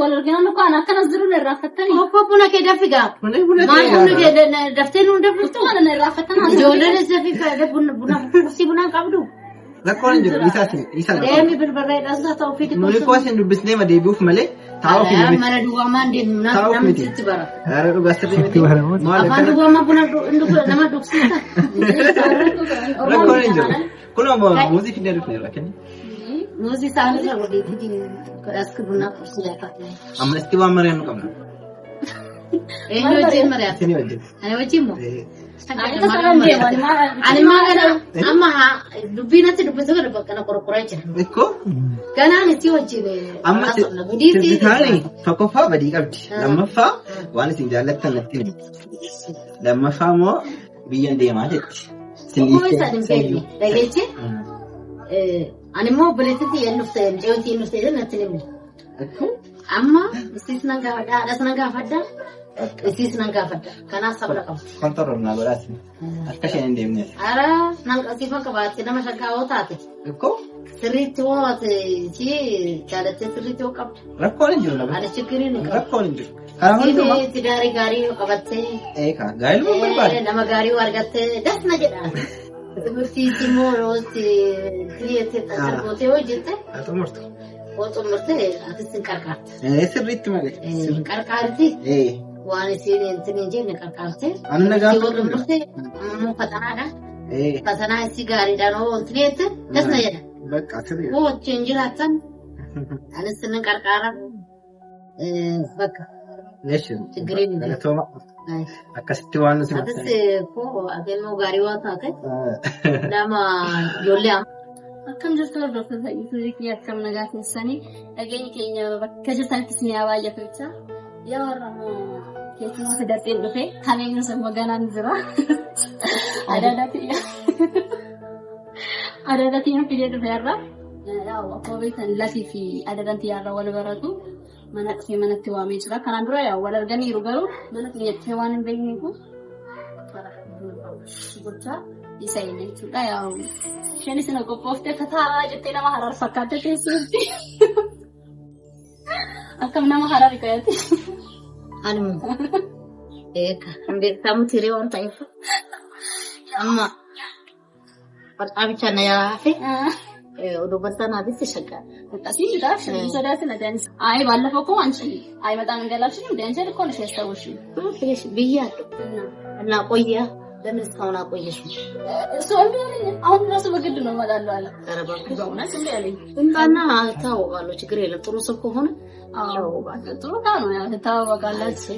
ولا رجعنا كنا كنزلوا الرافتني كوبونا كده في جاب ما كنا كده دفتين ودفتوا أنا الرافتنا جولنا زفي فده بنا سيبنا قبله لكن جو يسال دائما بالبرد أصلا توفيق نقول كويس إنه بس نيم ده يبوف ملء تعرف إنه ما ندوق ما ندين نام تتبرع هذا بس ما ندوق ما بنا إنه نما دوق سيتا لكن جو كنا موزي في نيرف لكن موزي سالي لا ودي تيجي كلاس كبرنا فرصة أما استوى مريم كمان إيه وجه مريم سني وجه أنا وجه مو أنا ما أنا أما دبينا تدبسوا كده بقى أنا كوربوريتش إكو كان أنا تي وجه أما تبتاني فكوفا بدي قبض لما فا وأنا سنجالك تنتين لما فا مو بيان دي ما جت كويس أنا بيني لقيتي أنا مو بليتي النفسين جوتي النفسين نتلمي أما استثناء كافدا أستثناء كافدا استثناء كافدا كنا سبلا كم كنترولنا براسي أكشن عندي مني أرا نالك أسيفا كبار سيدا ما شكاو تاتي إكو سريتو شيء كذا سريتو كم ركولين جو نبى أنا شكرين ركولين جو كلامه جو ما تداري غاري كبارتي إيه كا غايل مو برباد nama غاري وارجعتي دس نجدا تبصي روز تريتي تربوتي وجدت أتمرت وتمرتي أتسين كاركات إيه سريت مالك كاركاتي إيه وأنا سيرين تنيجي كاركاتي أنا نجا تمرتي مو فتانا إيه فتانا سيجاري دانو تريتي دس نجدا بك أكيد هو تنجلاتن أنا سنن كاركارا بك ليش تجرين أنا توما أكستوان سمعت أتس فو أكيد مو غاري واتاك لما يوليام كم جزء لو في ذيك كم نجات السنة أجاني كينيا كجزء كيسني أواجه فيتا يا ورا كيسني ما تدرسين بخير كانين نسمع جانا نزرع ada yang pilih itu berapa ya waktu itu lagi في ada yang ولا براتو mana sih mana tuh ambil cerah karena dulu ya walau gani rugaru mana punya hewan begini ku bocah bisa ini sudah ya Shani sih aku post kata aja tena maharar fakate sih akam nama harar kayak itu anu hampir kamu tiriwan taifa amma pertama chana ya Afi udah bertan habis sih tapi sudah sudah dan ay ballafa ko anchi ay madan galashi dan jadi kon shi stawishi biya na qoya ለምን እስካሁን አቆየሽው ሶልድ አሁን ራሱ በግድ ነው ማለት አለ አረባኩ በእውነት እንደለኝ እንባና ታውቃለሁ ችግር የለም ጥሩ ሰው ከሆነ አዎ ባለ ጥሩ ነው ያ ታውቃላችሁ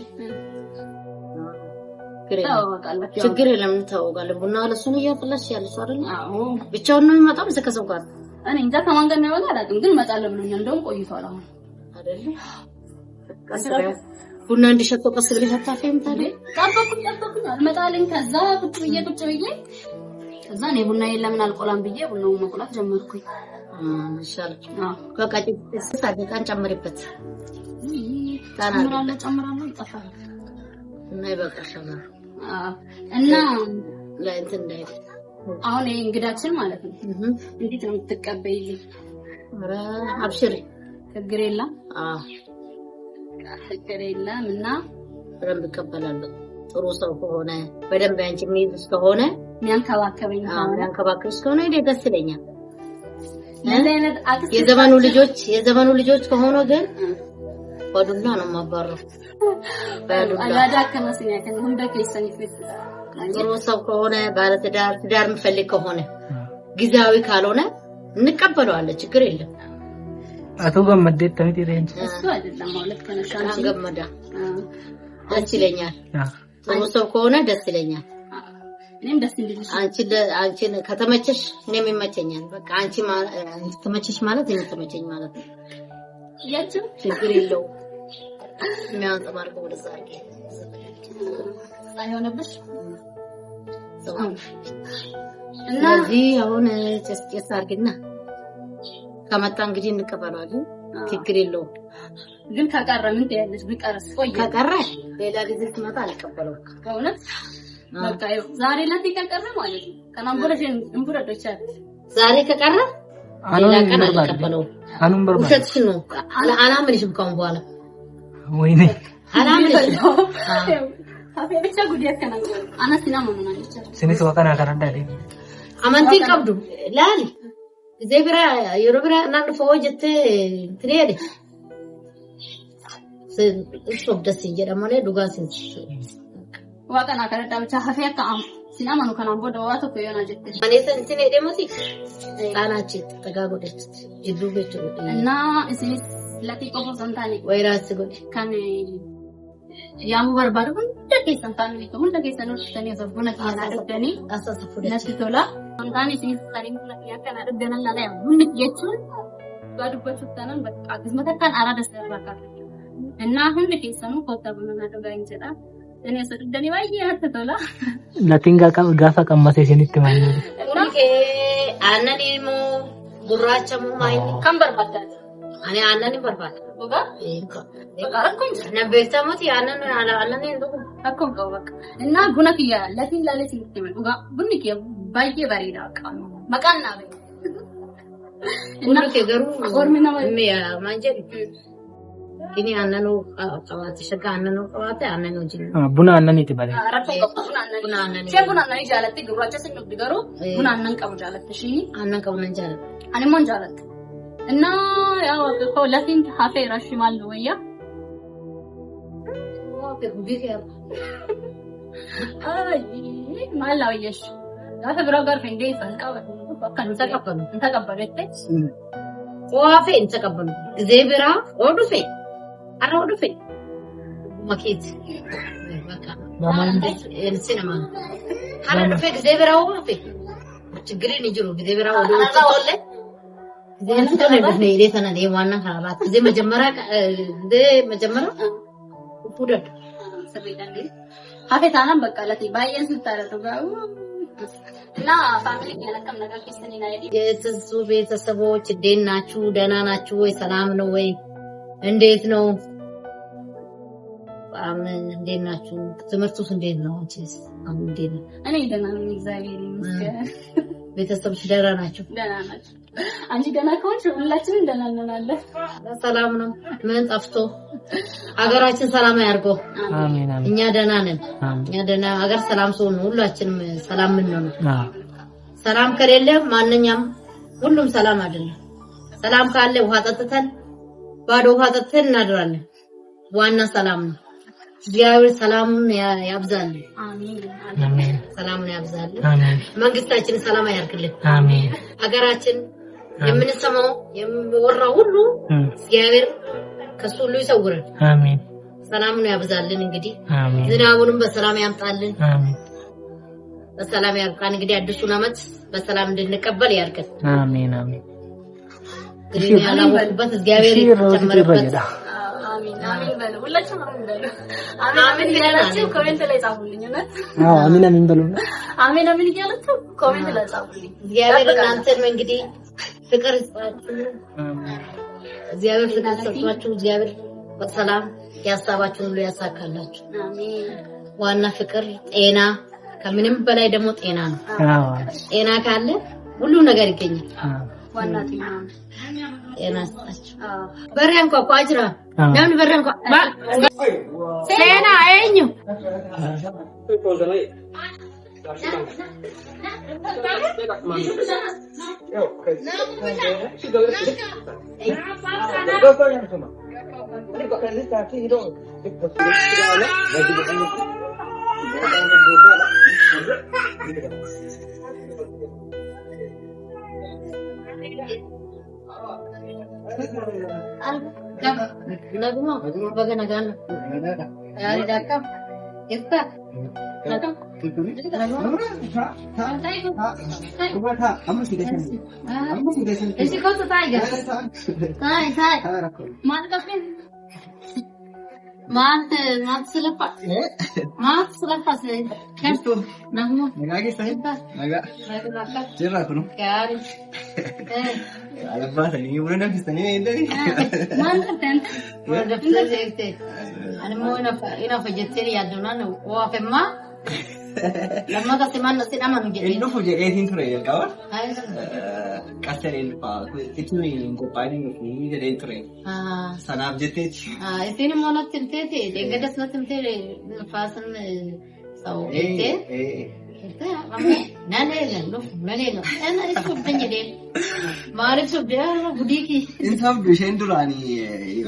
ችግር የለም ታውቃለህ ቡና ለሱን እያፈላሽ ያለሽ አይደል አዎ ብቻውን ነው የሚመጣው ከሰው ጋር እኔ እንጃ ከማን ጋር ነው ያለው አላውቅም ግን መጣለ ብሎኛል እንደውም ቆይቷል አሁን አይደል ቡና እንዲሸጠው ቀስ ብለሽ አታፈይም ታዲያ ጠበቁኝ አልመጣልኝ ከዛ ቁጭ ብዬ ከዛ እኔ ቡና የለም አልቆላም ብዬ ቡናው መቆላት ጀመርኩኝ ኢንሻአላህ ከቃጭ ተሳደቃን ጨምሪበት ጨምራለሁ ይጠፋል እና ይበቃሻል እና ለእንትን እንዳይ አሁን እንግዳችን ማለት ነው እንዴት ነው የምትቀበይልኝ ኧረ አብሽሪ ችግር የለም ችግር የለም እና በደንብ እቀበላለሁ ጥሩ ሰው ከሆነ በደንብ አንቺ የሚይዝሽ ከሆነ የሚያንከባክብሽ ከሆነ ደስ ይለኛል የዘመኑ ልጆች ከሆነ ግን ወዱላ ነው ማባረው አላዳ ከመስኛ ከሁንዳ ከይሰኝ ፍት ጥሩ ሰው ከሆነ ባለትዳር ምፈልግ ከሆነ ጊዜያዊ ካልሆነ እንቀበለዋለን ችግር የለም አቶ ገመዴት ተምት ይረንጭ እሱ አይደለም ማለት ከነሻንቺ ገመዳ ደስ ይለኛል ጥሩ ሰው ከሆነ ደስ ይለኛል እኔም ደስ እንድልሽ አንቺ ከተመቸሽ እኔም ይመቸኛል በቃ አንቺ ተመቸሽ ማለት እኔ ተመቸኝ ማለት ነው ያቺው ችግር የለው የሚያንጸባርቀው ወደዛ አይሆነብሽ እና እዚህ አሁን ጨስጨስ አድርግና ከመጣ እንግዲህ እንቀበላለን ችግር የለው ግን ከቀረ ምን ትያለሽ ቢቀርስ ቆይ ከቀረ ሌላ ጊዜ ትመጣ አልቀበለው ከእውነት በቃ ዛሬ ላይ ከቀረ ማለት ነው ከናምቦለሽን እንቡረዶቻ ዛሬ ከቀረ ሌላ ቀን አልቀበለው አኑን በርባ ውሸትሽ ነው አላምንሽም ካሁን በኋላ Wayne. Haram Hafe bicha gudiyat kana ana sinama mana bicha. Sini suka kana dadi. amantii qabdu laali zebra yorobra nan fojete trede se sobdasi jedhamone dugasin Waa kana kana bicha hafe akka sinama nu kana boda waa tokko yana jette. manesa intine demoti anachi tagagodet jiddu betu Na isinis lati qofa santani wayras god kan yaamu barbaadu hunda keessan taa'anii hunda keessan hojjetanii osoo buna keessaa dhugdanii asasa fude natti tola. Wantaan isinis sariin buna kana dhugdanan lala bunni jechuun dhugaa dubbachuuf taanaan bakka akkasumatti akkaan araada sirraa kaa'u. Innaa hundi keessanuu kottaa buna dhugaa hin jedha. Inni osoo dhugdanii baay'ee natti tola. Latiin gaafa qammase isinitti maali? ke anani mo gurracha mo mai Kan barbaadan ani anani barbaada dhugaa rakkoon jira. na beektamoti anani ndugu Rakkoon qabu bakka. Innaa buna kiyya latiin laalee sitti hime dhugaa bunni kiyya baay'ee bareeda bakka. Maqaan naa beeku. Bunni ke garu Ormi nama me manjeri ini ananu qawate shaka ananu qawate ananu jin Buna annaniiti bale. Rakkoo qabu buna Buna aannan. aannan. Ishee buna aannan jaalatti gurraacha sin dhugdi garuu buna aannan qabu jaalatte ishii. anan qawnan jala Ani immoo hin jaalatte. Innaa yaa latiin hafee rashi maal wayya. ke bike Maal la wayyash. Gaafa biraa gaafa hin geessan qabatu. Bakka hin taqabbalette. wafe inta qabban zebra odufe ara odufe makit el cinema ara odufe zebra odufe chigri ni juro zebra odu tolle zebra tolle dufne ile sana de wanna kharabat ze majamara pudat Sirriidhaan hafee taanaan bakka latii baay'een sittaadha gaa'u. Naa faamilii keenya akkam nagaa keessanii naa jedhi. የትሱ ቤተሰቦች እንዴት ናችሁ? ደህና ናችሁ ወይ? ሰላም ነው ወይ? እንዴት ነው? እንዴት ናችሁ? ትምህርቱስ እንዴት ነው? አንቺስ አሁን እንዴት ነው? እኔ ደህና ነኝ እግዚአብሔር ይመስገን። ቤተሰቦች ደህና ናቸው? ደህና ናቸው። አንቺ ደህና ከሆንሽ ሁላችንም ደህና እንሆናለን። ሰላም ነው። ምን ጠፍቶ ሀገራችን ሰላም ያርገው። አሜን አሜን። እኛ ደህና ነን። አሜን። እኛ ደህና ሀገር ሰላም ሲሆን ሁላችንም ሰላም ምን ነው? አዎ ሰላም ከሌለ ማንኛም ሁሉም ሰላም አይደለም። ሰላም ካለ ውሃ ጠጥተን ባዶ ውሃ ጠጥተን እናድራለን። ዋና ሰላም ነው። እግዚአብሔር ሰላምን ያብዛልን። አሜን አሜን ሰላምን ያብዛልን። አሜን መንግስታችን ሰላም ያርግልን። አሜን ሀገራችን የምንሰማው የሚወራው ሁሉ እግዚአብሔር ከሱ ሁሉ ይሰውረን። አሜን ሰላምን ያብዛልን። እንግዲህ አሜን ዝናቡንም በሰላም ያምጣልን። አሜን በሰላም ያርቃን። እንግዲህ አዲሱን ዓመት በሰላም እንድንቀበል ያርገን። አሜን አሜን። እንግዲህ ያላወቁበት እግዚአብሔር ይጨምርበት። አሜን አሜን በሉ። ሁላችንም አሜን በሉ። አሜን እያላችሁ ኮሜንት ላይ ጻፉልኝ። እውነት አዎ አሜን አሜን በሉና አሜን አሜን እያላችሁ ኮሜንት ላይ ጻፉልኝ። እግዚአብሔር እናንተን እንግዲህ ፍቅር ይስጣችሁ። አሜን እግዚአብሔር ፍቅር ይስጣችሁ። እግዚአብሔር በሰላም ያሳባችሁን ሁሉ ያሳካላችሁ። አሜን ዋና ፍቅር፣ ጤና፣ ከምንም በላይ ደግሞ ጤና ነው። አዎ ጤና ካለ ሁሉ ነገር ይገኛል። አዎ ዋና ጤና ጤና ይስጣችሁ። በሪያን ኳ ቋጅራ አዎ ለምን በሪያን ኳ ጤና አይኙ Naguma baga nagana yari dakam ifta dakam isi ko to taiga sai mat kapin mat selepa se kasto naguma Nagagi sahib. Naga. Cerah kuno. kari Alabas ini udah dah kita ni ini. मान करते हैं wala project ani mo ina fajetteri yaduna no wa femma lamma ka semana sinama no Ini gedi tu punya ini tu raya kawan. Qassareen ittiin qophaa'anii nuti jedhee ture. Sanaaf jetteeti. Ittiin immoo natti himteeti. Deeggardas natti himtee faasan sa'oo jettee. Maaliif sobdee guddiiki? Insaaf isheen duraanii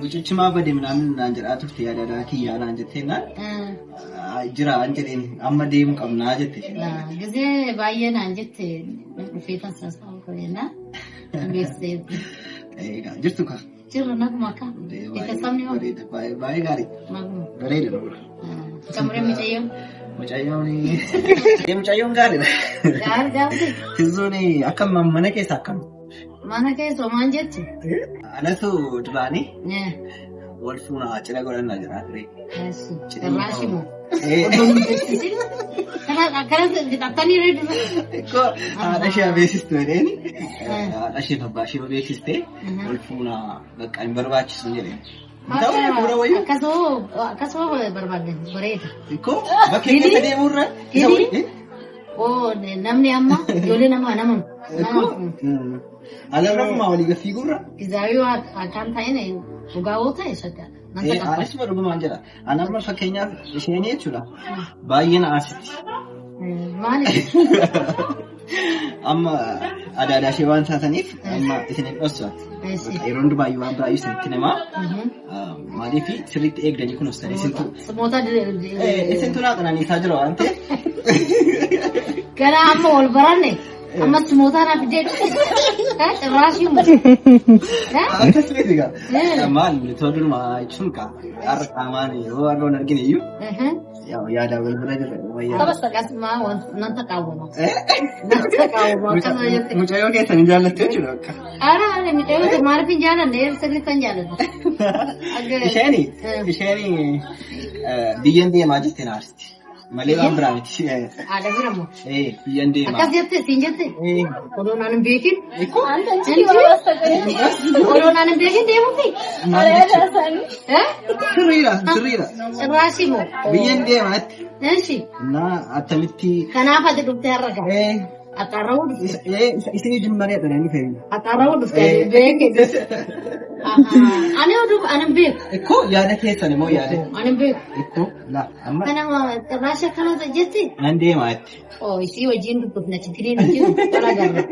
mucichimaa badee midhaan naan jedhaa turte yaadaadhaa kiyyaa naan jettee naan jira an jedheen amma deemu qabnaa jette. Gizee baay'ee naan jette dhufee taasisaa koreena beeksisee. Jirtu kaa? Jirru naguma kaa. Baay'ee gaarii. Bareeda. Camuree miidhagee. Mucayyoon gaariidha. Gaariidha. Tizzoon akkam mana keessa akkam? Mana keessa maal jetti? Anatu duraanii wal fuunaa cidha godhannaa jira ture. Cirraashii moo? Akkanatti hidhatanii reedu. Haadha ishee beeksistu jedheeni haadha ishee abbaa ishee beeksistee wal fuunaa bakka hin barbaachisu jedheen. Akkasuma barbaadde bareeda. Bakka keessa deemurra. Namni amma ijoollee nama. Alaabaa walii fiigurra. Izaayyuu akkaan ta'een dhugaawoo ta'e shakka. Anisuma dhugumaan jira. Ani amma fakkeenyaaf isheen jechuudha. Baay'ee na aarsisti. Maaliif? Amma aadaa ishee waan taataniif amma isin dhossaati. Yeroo hundumaayyuu waan baay'ee isinitti namaa. Maaliif sirriitti eegdanii kunuunsan isintu. Isintu naa qananiisaa jira waan ta'eef. Gara amma wal baranne amma simootaa naaf jedhu cirraashii mu. Akkasumas egaa maal toluma jechuun har'a qaamaan yoo har'oon argine iyyuu yaadaa wal bira jira. Tapha akkasumaa nanta qaawwama. Nanta qaawwama akkasuma jettee. Mucayyoo keessan hin jaallattu jechuudha akka. Ara mucayyoo maaliif hin jaallanne sirriitti kan jaalladhu. Isheen biyyeen deemaa jettee na aarsisti. Malee waan biraa miti. Haadha bira moo? Biyyeen deemaa. Akkas jettee siin jettee? Koronaan hin beekin? Koronaan hin beekin deemuufi? Sirriidha. Cirraashii moo? Biyyeen deemaatti. Eeshi. Attamitti. Kanaaf ati dhuftee har'a gaa. Ataarraa dhuftee. Isin ijin malee dhadhanii fayyadu. Ataarraa dhuftee beekee. Ani beeku. Ikkoo yaada keessan immoo yaada. Ani beeku. Ikkoo amma. Kanama cirraashii akkanoota jetti? Nan deemaatti. Isii wajjin dubbifna chitiriin jiru bara garra.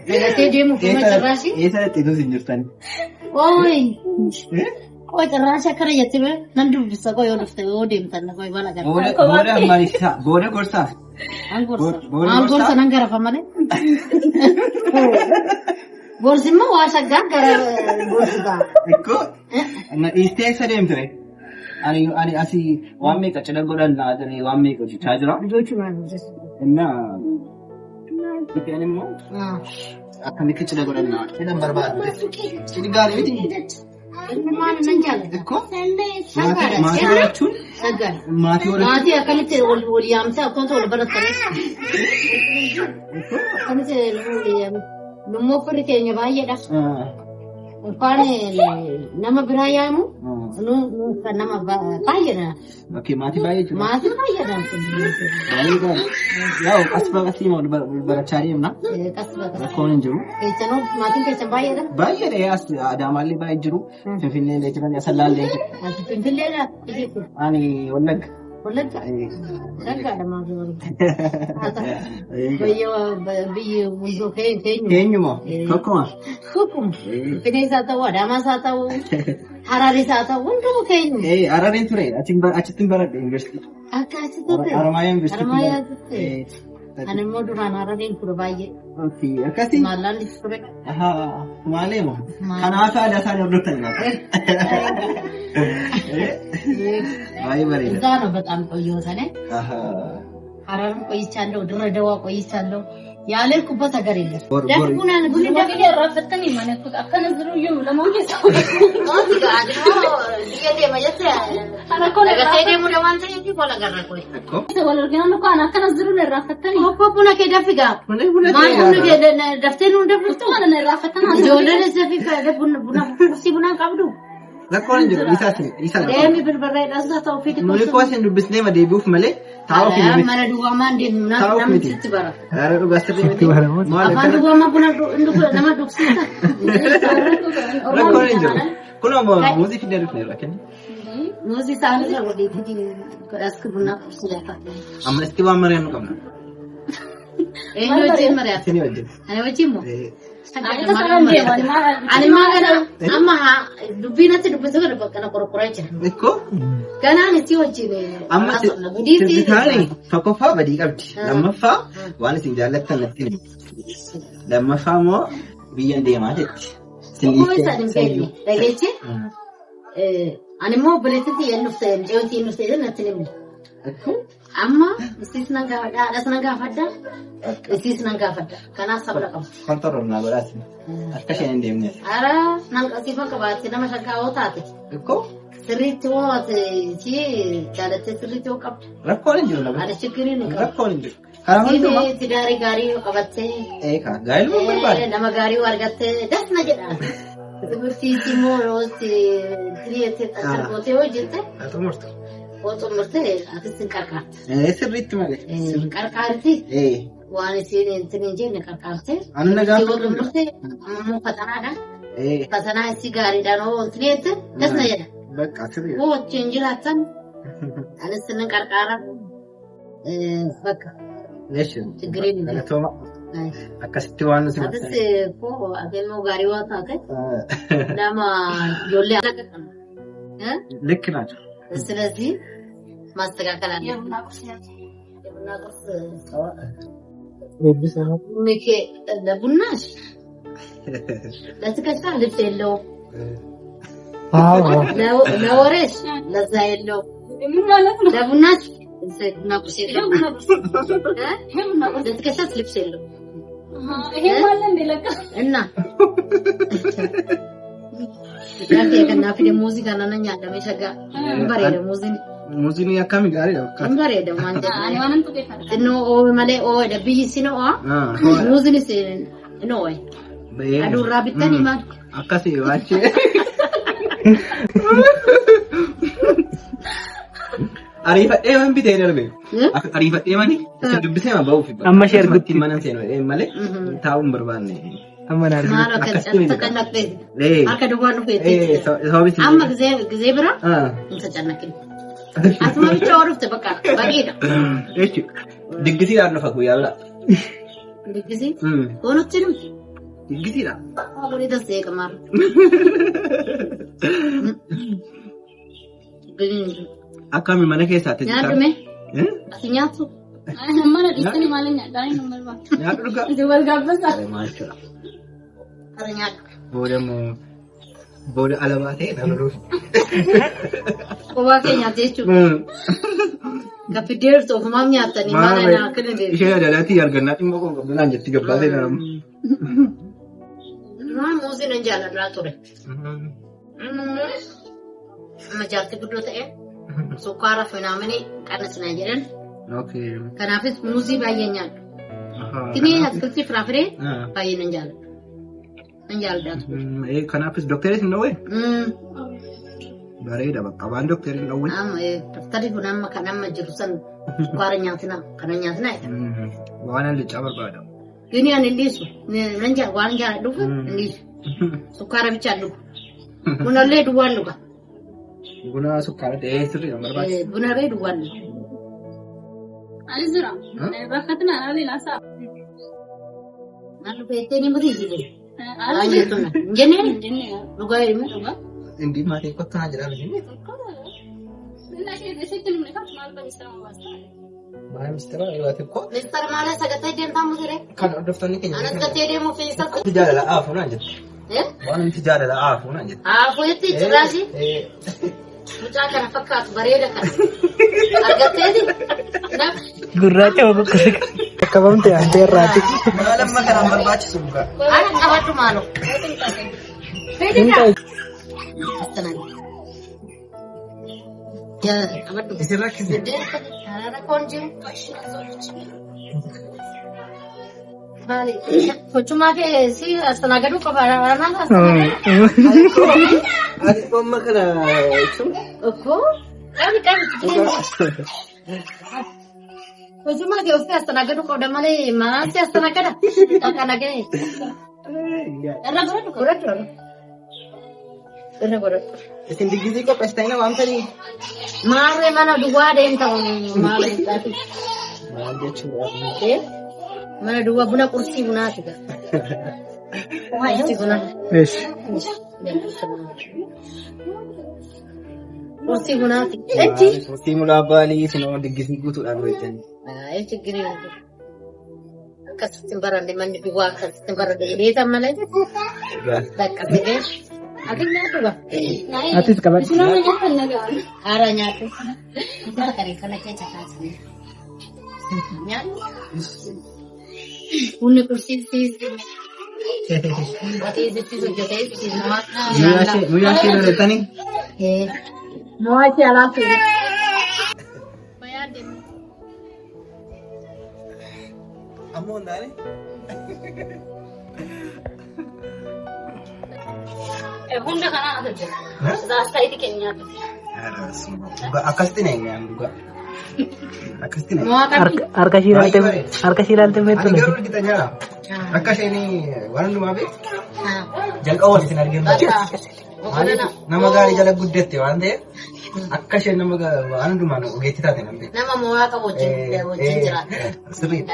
Nagatee deemuuf nama cirraashii? Eessatti itti hin jirtan? Cirraashii akkana jetti nan dubbisa yoo dhufte yoo deemtan bana garra. Booda maalisaa? Booda gorsaa? Maal gorsa nan garafa malee? Gorsi immoo waa shaggaa gara gorsisaa. Ikkoo na dhiistee eessa deemtire? Ani asii waan meeqa cidha godhannaa ture waan meeqa hojjechaa jira. Ijoollee maal hojjetu? Innaa dhufeen immoo akkamitti cidha godhannaa jedhan barbaadu. Cidhi gaarii miti. Ilmi maal nan jaalladha. Ikkoo maatii horachuun maatii akkamitti wal yaamsee akkamitti wal baratanii akkamitti nummoo firri keenya baay'eedha. Ulfaan nama biraa yaamu kan nama baay'eedha. Maatii baay'ee jiru. Maatii baay'eedha. Baay'ee gaarii. Yaa qasbaqasii barachaa deemna. Rakkoon hin jiru. Maatiin keessan baay'eedha. Baay'eedha Adaamaallee baay'ee jiru. Finfinnee jiran Asallaallee jiru. Finfinneedha. Ani Wallagga. Wallagga. Wallaggaadha maatii wallagga. Biyyi hunduu keenyu. Keenyuma. Tokkuma. Finfinnees haa ta'u Adaamaas haa ta'u Haraaris haa ta'u hunduu keenyu. Harareen ture achitti baradhe yuunivarsiitii. Akka achitti ture. Haramayaa yuunivarsiitii. Haramayaa ani immoo duraan Harareen ture baay'ee. Akkasii. Maallaan ture. Maaleema. Kanaaf aadaa isaanii hordoftan baay'ee bareeda. Gaano በጣም ቆየሁት ሐረርም ቆይቻለሁ ድሬ ደዋ ቆይቻለሁ ያለልኩበት ሀገር የለም ደኩናን ጉድ ደብዬ ያራፈተኝ ማለት አከነ ዝሩዩ ለሞኝስ ዲገቴ ማለት አረኮነ ገቴ ደሙ ለዋንተ ይዲ ቆላ ገረቆይ ወለርገና ነው አና አከነ ዝሩ ለራፈተኝ ኮኮና ከደፍጋ ማን ደፍተኑ ደፍቶ አለ ለራፈተና ጆለለ ዘፊ ከደቡን ቡና ሲቡና ቀብዱ Rakkoon jiru isa. Deemi birbarree dhasa ta'u fiti. Nuni koos hin dubbisnee madeebi'uuf malee taa'uuf hin dubbisne. Mana duwwaamaan deemu namni sitti bara. Yaara dhugaa sirrii miti. Afaan duwwaamaa buna nama dubbisiisa. Rakkoon hin jiru. Kun ammoo muuzii fidee dhufneerra kenna. Muuzii isaanii irra godheetii godhaas bunaa qubsilaata. Amma itti waan mari'annu qabna. Eenyu wajjin mari'atu? Isin wajjin. Ani wajjin moo? Ani maagana amma dubbinatti dubbisa godha bakkana qorqoraa jira. Ekko? Ganaan itti wajjin. Amma sirbisaanii tokkoffaa badii qabdi. Lammaffaa waan isin jaallattan natti himi. Lammaffaa immoo biyya deemaa jetti. Akkuma isa dhimfeelli dhageechi. Ani immoo obboleettitti yeen dhufte jeetii dhufte natti himi. Amma isis nan gaafadha haadhas nan gaafadha isis nan gaafadha kanaaf sabra qabu. Kontoroo naa godhaati. Akka isheen hin deemne. Ara nan qasiifa qabaatti nama shakkaa'oo taate. Ekko? Sirriitti hoo si jaalattee sirriitti hoo qabdu. Rakkoon hin jiru. Ada chigiriin hin qabu. Rakkoon hin jiru. Karaa hundumaa. Itti daarii gaarii yoo qabattee. Eekaa gaarii luma barbaade. Nama gaarii yoo argattee dasna jedhaan. Dubartiitti immoo yoo tiriyeettee xaxargootee yoo jette. Haa xumurtu. Foto murtee atis hin qarqaarte. Sirriitti malee. Qarqaarti. Waan isin hin jenne qarqaarte. Ani nagaa. Foto murtee ammoo fatanaadha. Fatanaa isi gaariidhaan oo tiriyeette dasna jedha. Bakka sirrii. Hoo wajjin jiraatan anis hin qarqaara. Bakka. Chigiriin hin Galatooma. Akkasitti waan nuti atis koo adeemoo gaarii waa taate nama ijoollee alaqa kana. Likki naa jiru. ስለዚህ ማስተካከል አለ ለቡናሽ ለትከሻ ልብስ የለው ለወሬሽ ለዛ የለው ለቡናሽ ቡና ቁርስ የለው ለትከሻሽ ልብስ የለው እና Grazie kana fide musica non nyanda me shaga imbareda Muzini akkami gaariidha. Imbareda manja ani wanan tuke fara no o male o da bihi sino o muzini sin no o adu rabitani ma akkasi waache Arifadhee waan bitee darbe. Arifadhee mani dubbisee ma ba'uuf. Amma ishee argutti mana seenu malee taa'uun barbaanne. Amma na arginu. Maalo kan naqxee. Harka duwwaa dhufeetti. Amma gizee bira hin tacannaqin. Asuma bicha waa dhufte bakka bareeda. Diggisiidhaan dhufa guyyaa bira. Diggisii? Oonutti dhumti. Diggisiidha. Kuni tasee qamaar. Akkami mana keessaatti. Nyaatume? Ati nyaatu? Mana dhiisanii maal nyaadhaan hin barbaadu. Nyaatu dhugaa. Itti wal gaabbasa. Maalidha. Kara nyaatu. Booda alabaa ta'e dhaluuf. Kophaa kee nyaatee jechuudha. Gaaffii deertu ofumaaf nyaatanii maal naa akka dandeessu. Ishee adaalaatii argannaa dhimma kun qabdunaan jetti gabbaatee naamu. Duraan muuziin hin jaalladhaa ture. Amma jaartii guddoo ta'e sukkaara finaaminii qannasinaa jedhan. Kanaafis muuzii baay'ee nyaadhu. Tinii atkiltii firaafiree baay'ee nan jaalladha. Nan jaalladha. Kanaafis dookteris hin dhowwee? Bareeda bakka waan dookteris hin dhowwee? Dooktarri kun amma kan amma jiru san sukkaara nyaatina kana nyaatina jedha. Waan allichaa barbaada. Yuni ani hin dhiisu. Waan jaalladhuuf hin dhiisu. Sukkaara bichaan dhugu. Bunallee duwwaan dhuga. Buna sukkaara ta'ee sirrii nama barbaachisa. Bunallee duwwaan dhuga. Anis jira. Bakka naan alii laasaa. Naan dhufeettee ni mutii jiru. Jennee dhugaa hirmi dhugaa. Indi maatii kottaa jedhama jennee. Maal ministeera yoo ta'e koo. Ministeera maalee sagantaa deemtaa musiree. Kan hordoftoonni keenya. Anas gattee deemuu fi isa. Jaalala aafuu naan jette. Waan nuti jaalala aafuu naan jette. Aafuu jetti jiraasi. Mucaa kana fakkaatu bareeda kana. Argatteeti. Gurraacha bakka qabamte ante irraati. Maal amma kanaan barbaachisu dhugaa. Ana qabadhu maaloo. Qabadhu. Isin rakkise. Rakkoon jiru. Mali. Cuma ke si astanaga ko para mana? Ati ko makala itu. Oke. Kami. Cuma ke usah astanaga ko udah mali mana si astanaga dah. Akan lagi. Berat. Sindi gizi ko pesta ina mamta ni. Mare mana dua ada yang tahu mare tapi. Dia cuma. Mana dua buna kursi buna juga. Kursi buna. Yes. Kursi buna. Kursi mula bali sino digisi ko tu anu itu. Nah, itu gini. Kas timbaran di mana dua kas timbaran di desa mana itu. Tak kasih. Adik nyatu ba? Atis kabat. Aranya tu. Kita kari kana keca kasih. Nyatu. Punya kursi sih. Mati itu juga sih semua. Muya sih ada tani. Mau sih alam tu. Bayar deh. Amo ndani. Hunda kana ada je. Rasta itu kayaknya. Akas tinai yang juga. Akas tinai. Arka siral tem itu. Ani garur kita nyala. Akas ini warna rumah be. Jaga awal sini harga. Nama gari jalan guddet ya wande. Akas ini nama warna rumah no geti tadi nanti. Nama mau apa bocin jelas. Seri.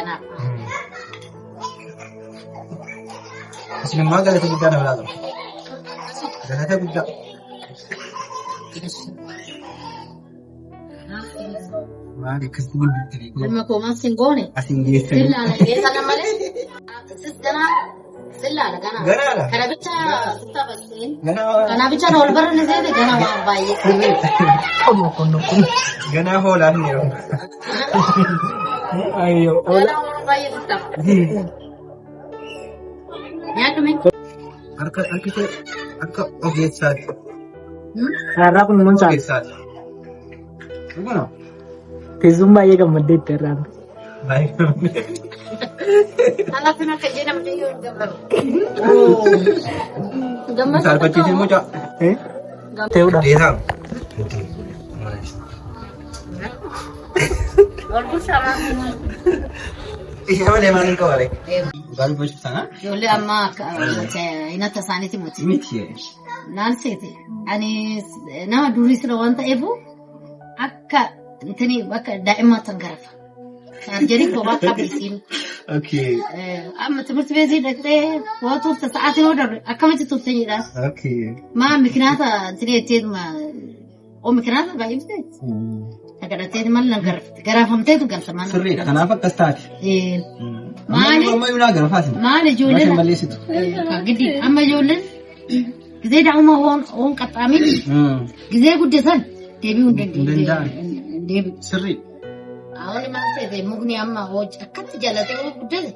Sini mau gari tu kita nak lalu. Jangan buka. Mari kesebul bitri. Lama kau masih gone. Asing dia. Silla la dia sana male. Silla la kana. Gana. Kana bicha kita basin. Gana. Kana bicha roll bar ne de gana wa bayi. Kono. Gana hola ni. Ayo. Gana wa bayi kita. Ya kami. Arka oke saat. Rara pun mun sa. Oke saat. Bukan? Tezumba ye kam madde terang. Baik. Anak kena kerja nama dia gambar. Misal pacisi mo cak. Te udah. Desang. Bagus sama. Iya mana manin kau balik. Baru bos sana. Jole amma ina tasani timoti. Miti. Nansiti. Ani nama duri sira wanta ebu akka intani baka daima tangarafa. Jadi ko baka bisin. Okay. Amma timoti bezi dakte wato ta sa'atin order akamati tuftani da. Okay. Ma miknata tire ma o miknata ba ibse. Agak ada mal garafam tu kan sama. Seri. Kenapa kastad? Mali. Mama yang nak garafas. Mali jualan. Masih Malaysia tu. Gede. Amma jualan. Gede dah on katamin. Gede gudesan. Debi undan. Debi. Seri. Awal masih deh. Mungkin amma kat jalan tu gudel.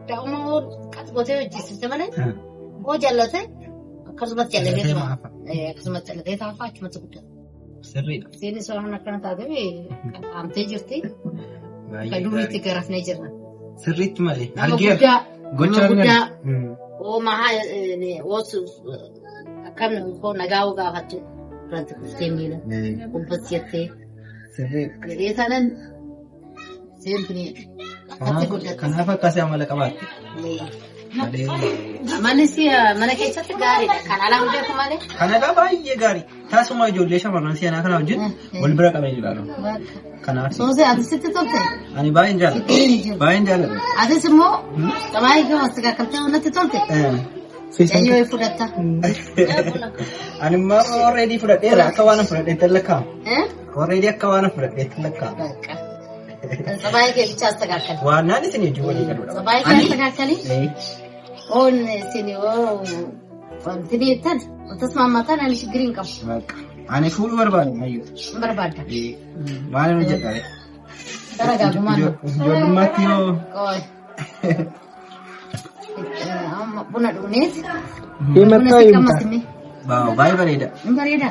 Dah kat bote jisim mana? Jalan tu. Kerja jalan tu. Kerja jalan tu apa? Cuma tu gudel. Seri. Sini seorang nak kena tahu ni, amte jirti, kadung itu keraf nejerna. Seri tu mali. Harga. Gocor. Oh mahal ni, wasu akan kau nagaw ka hatu. Berarti kustemila. Kumpas jirti. Seri. Jadi sana, sempurna. Kenapa kasih amal kabat? Malaysia, mana kecil tegari. Kanala udah kemana? Kanala bayi gari. Tasu mau jual lesha Malaysia nak kana wujud. Boleh berapa kali jual? Kanala. So saya ada situ tu. Ani bayi jalan. Bayi jalan. Ada semua. Kamai ke masa kerja orang tu tu. Jangan yo fudata. Ani mau already fudat era kawan fudat terlekam. Already kawan fudat terlekam. Sampai ke bicara sekarang. Warna ni sini jual ni kan. Sampai ke sekarang ni. Oh sini oh. Sini tan. Atas mama tan ani green kam. Ani full berbalik ayo. Berbalik. Mana nak jaga? Cara gabungan. Jual mati yo. Oh. Buna dunia. Ini macam Bawa bayi berida. Berida.